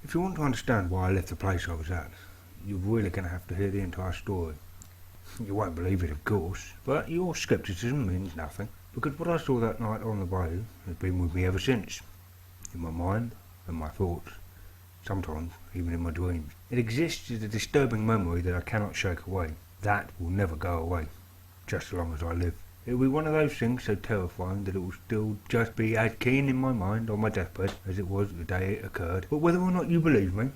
If you want to understand why I left the place I was at, you're really going to have to hear the entire story. You won't believe it, of course, but your scepticism means nothing, because what I saw that night on the Bayou has been with me ever since, in my mind and my thoughts, sometimes even in my dreams. It exists as a disturbing memory that I cannot shake away. That will never go away, just as long as I live. It will be one of those things so terrifying that it will still just be as keen in my mind on my deathbed as it was the day it occurred. But whether or not you believe me,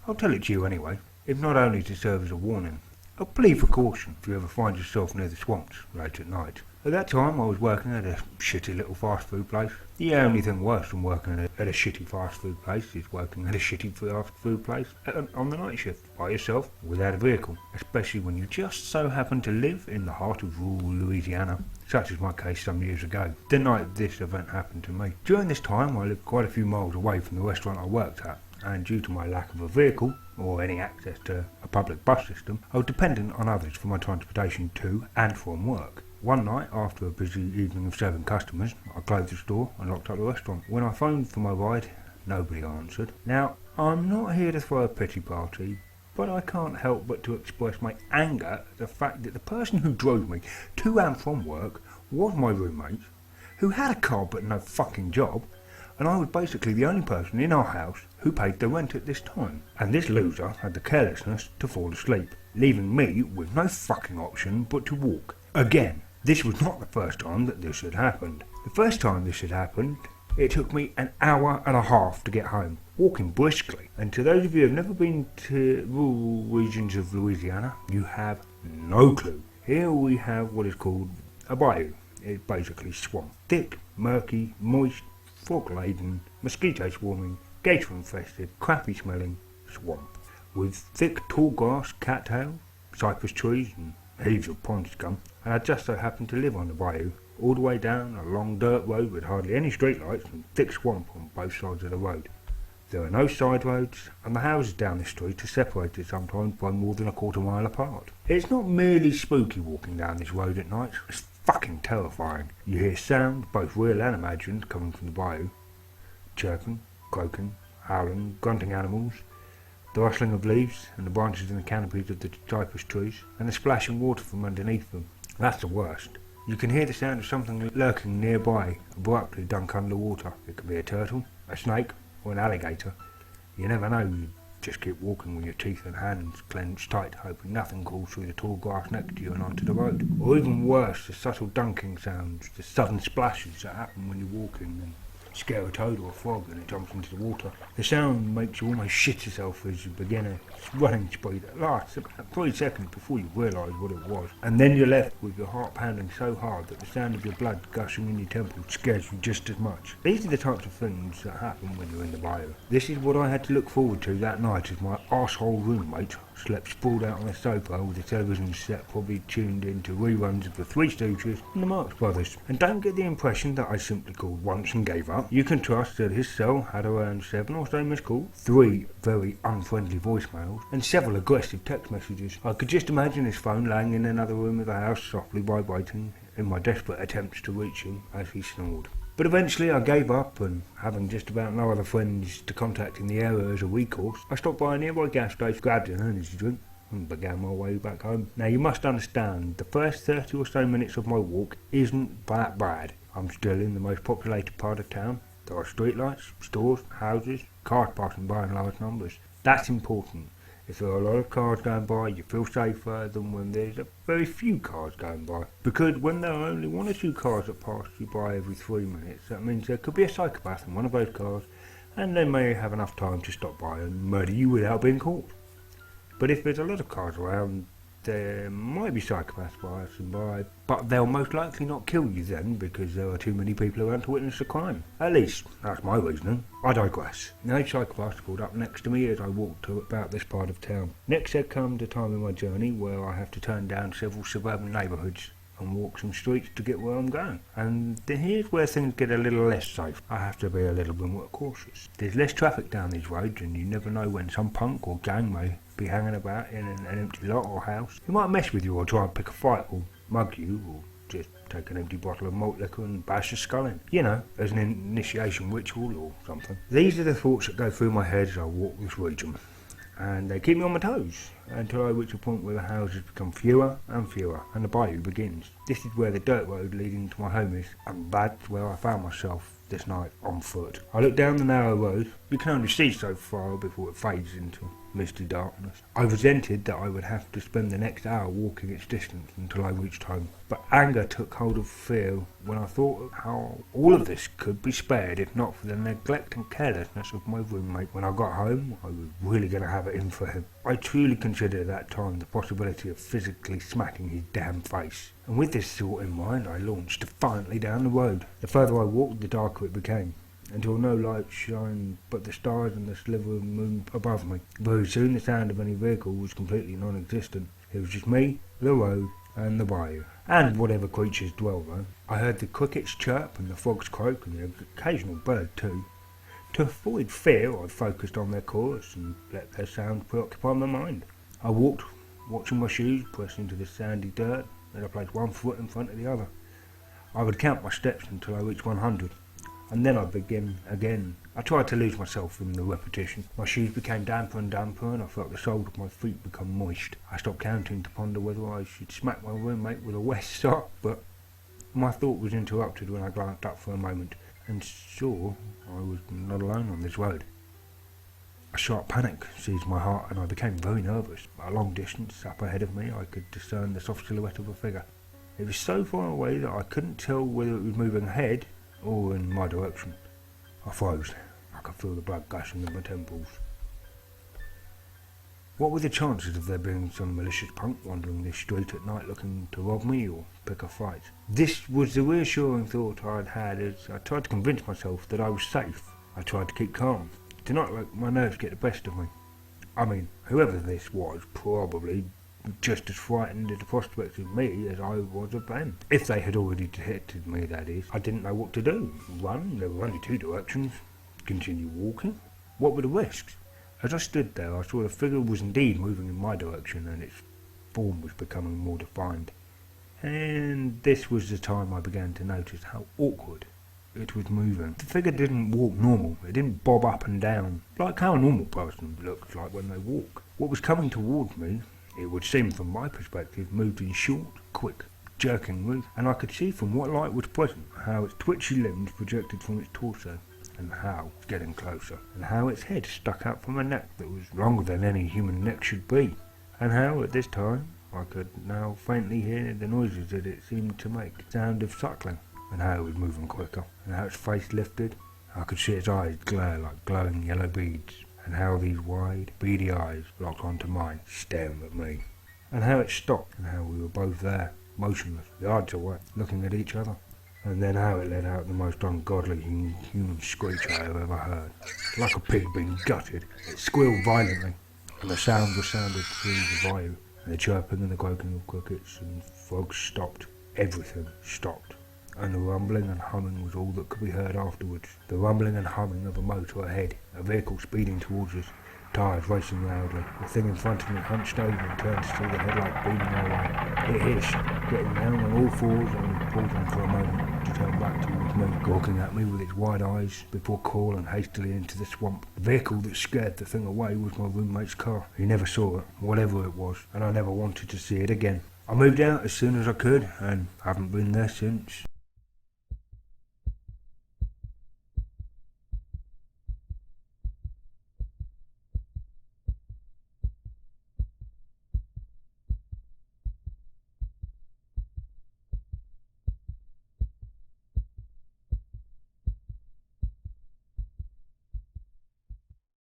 I'll tell it to you anyway, if not only to serve as a warning. A plea for caution if you ever find yourself near the swamps late at night. At that time I was working at a shitty little fast food place. The only thing worse than working at a shitty fast food place is working at a shitty fast food place on the night shift, by yourself, without a vehicle, especially when you just so happen to live in the heart of rural Louisiana, such as my case some years ago, the night this event happened to me. During this time I lived quite a few miles away from the restaurant I worked at, and due to my lack of a vehicle, or any access to a public bus system, I was dependent on others for my transportation to and from work. One night, after a busy evening of serving customers, I closed the store and locked up the restaurant. When I phoned for my ride, nobody answered. Now, I'm not here to throw a pity party, but I can't help but to express my anger at the fact that the person who drove me to and from work was my roommate, who had a car but no fucking job, and I was basically the only person in our house who paid the rent at this time. And this loser had the carelessness to fall asleep, leaving me with no fucking option but to walk. Again, this was not the first time that this had happened. The first time this had happened, it took me an hour and a half to get home, walking briskly. And to those of you who have never been to rural regions of Louisiana, you have no clue. Here we have what is called a bayou. It's basically swamp. Thick, murky, moist, fog-laden, mosquito-swarming, gator-infested, crappy-smelling swamp, with thick tall grass, cattail, cypress trees and heaps of pond scum. And I just so happened to live on the bayou, all the way down a long dirt road with hardly any streetlights and thick swamp on both sides of the road. There are no side roads, and the houses down this street are separated sometimes by more than a quarter mile apart. It's not merely spooky walking down this road at night, it's fucking terrifying. You hear sound, both real and imagined, coming from the bayou. Chirping, croaking, howling, grunting animals, the rustling of leaves and the branches in the canopies of the cypress trees, and the splashing water from underneath them. That's the worst. You can hear the sound of something lurking nearby, abruptly dunk underwater. It could be a turtle, a snake, or an alligator. You never know. You just keep walking with your teeth and hands clenched tight, hoping nothing crawls through the tall grass next to you and onto the road. Or even worse, the subtle dunking sounds, the sudden splashes that happen when you're walking and scare a toad or a frog and it jumps into the water. The sound makes you almost shit yourself as you begin a running spree that lasts about 3 seconds before you realise what it was. And then you're left with your heart pounding so hard that the sound of your blood gushing in your temples scares you just as much. These are the types of things that happen when you're in the bayou. This is what I had to look forward to that night as my arsehole roommate slept sprawled out on the sofa with the television set probably tuned into reruns of the Three Stooges and the Marx Brothers. And don't get the impression that I simply called once and gave up. You can trust that his cell had around 7 or so missed calls, 3 very unfriendly voicemails, and several aggressive text messages. I could just imagine his phone laying in another room of the house, softly vibrating, in my desperate attempts to reach him as he snored. But eventually I gave up, and having just about no other friends to contact in the area as a recourse, I stopped by a nearby gas station, grabbed an energy drink, and began my way back home. Now you must understand, the first 30 or so minutes of my walk isn't that bad. I'm still in the most populated part of town. There are streetlights, stores, houses, cars passing by in large numbers. That's important. If there are a lot of cars going by, you feel safer than when there's a very few cars going by. Because when there are only 1 or 2 cars that pass you by every 3 minutes, that means there could be a psychopath in one of those cars, and they may have enough time to stop by and murder you without being caught. But if there's a lot of cars around, there might be psychopaths passing by, but they'll most likely not kill you then because there are too many people around to witness the crime. At least, that's my reasoning. I digress. No psychopaths pulled up next to me as I walked to about this part of town. Next there comes a time in my journey where I have to turn down several suburban neighbourhoods and walk some streets to get where I'm going. And here's where things get a little less safe. I have to be a little bit more cautious. There's less traffic down these roads, and you never know when some punk or gang may be hanging about in an empty lot or house. He might mess with you or try and pick a fight or mug you or just take an empty bottle of malt liquor and bash the skull in. You know, as an initiation ritual or something. These are the thoughts that go through my head as I walk this region. And they keep me on my toes, until I reach a point where the houses become fewer and fewer, and the bayou begins. This is where the dirt road leading to my home is, and that's where I found myself this night on foot. I look down the narrow road. You can only see so far before it fades into misty darkness. I resented that I would have to spend the next hour walking its distance until I reached home. But anger took hold of fear when I thought of how all of this could be spared if not for the neglect and carelessness of my roommate. When I got home, I was really going to have it in for him. I truly considered at that time the possibility of physically smacking his damn face. And with this thought in mind, I launched defiantly down the road. The further I walked, the darker it became, until no light shined but the stars and the sliver of moon above me. Very soon the sound of any vehicle was completely non-existent. It was just me, the road, and the bayou, and whatever creatures dwell there. I heard the crickets chirp and the frogs croak and the occasional bird too. To avoid fear, I focused on their chorus and let their sound preoccupy my mind. I walked, watching my shoes press into the sandy dirt, and I placed one foot in front of the other. I would count my steps until I reached 100. And then I'd begin again. I tried to lose myself in the repetition. My shoes became damper and damper, and I felt the soles of my feet become moist. I stopped counting to ponder whether I should smack my roommate with a wet sock, but my thought was interrupted when I glanced up for a moment and saw I was not alone on this road. A sharp panic seized my heart, and I became very nervous. At a long distance up ahead of me, I could discern the soft silhouette of a figure. It was so far away that I couldn't tell whether it was moving ahead or in my direction. I froze. I could feel the blood gushing in my temples. What were the chances of there being some malicious punk wandering this street at night looking to rob me or pick a fight? This was the reassuring thought I'd had as I tried to convince myself that I was safe. I tried to keep calm, to not let my nerves get the best of me. I mean, whoever this was probably just as frightened at the prospect of me as I was of them. If they had already detected me, that is. I didn't know what to do. Run? There were only two directions. Continue walking? What were the risks? As I stood there, I saw the figure was indeed moving in my direction, and its form was becoming more defined. And this was the time I began to notice how awkward it was moving. The figure didn't walk normal. It didn't bob up and down, like how a normal person looks like when they walk. What was coming towards me, it would seem from my perspective, moved in short, quick, jerking moves, and I could see from what light was present how its twitchy limbs projected from its torso, and how, getting closer, and how its head stuck out from a neck that was longer than any human neck should be, and how at this time I could now faintly hear the noises that it seemed to make, the sound of suckling, and how it was moving quicker, and how its face lifted. I could see its eyes glare like glowing yellow beads, and how these wide, beady eyes locked onto mine, staring at me, and how it stopped, and how we were both there, motionless, yards away, looking at each other, and then how it let out the most ungodly human screech I have ever heard. Like a pig being gutted, it squealed violently, and the sound resounded through the bayou, and the chirping and the croaking of crickets and frogs stopped. Everything stopped. And the rumbling and humming was all that could be heard afterwards. The rumbling and humming of a motor ahead, a vehicle speeding towards us, tires racing loudly. The thing in front of me hunched over and turned to see the headlight beaming our way. It hissed, getting down on all fours and pausing for a moment to turn back towards me, gawking at me with its wide eyes before crawling hastily into the swamp. The vehicle that scared the thing away was my roommate's car. He never saw it, whatever it was, and I never wanted to see it again. I moved out as soon as I could, and haven't been there since.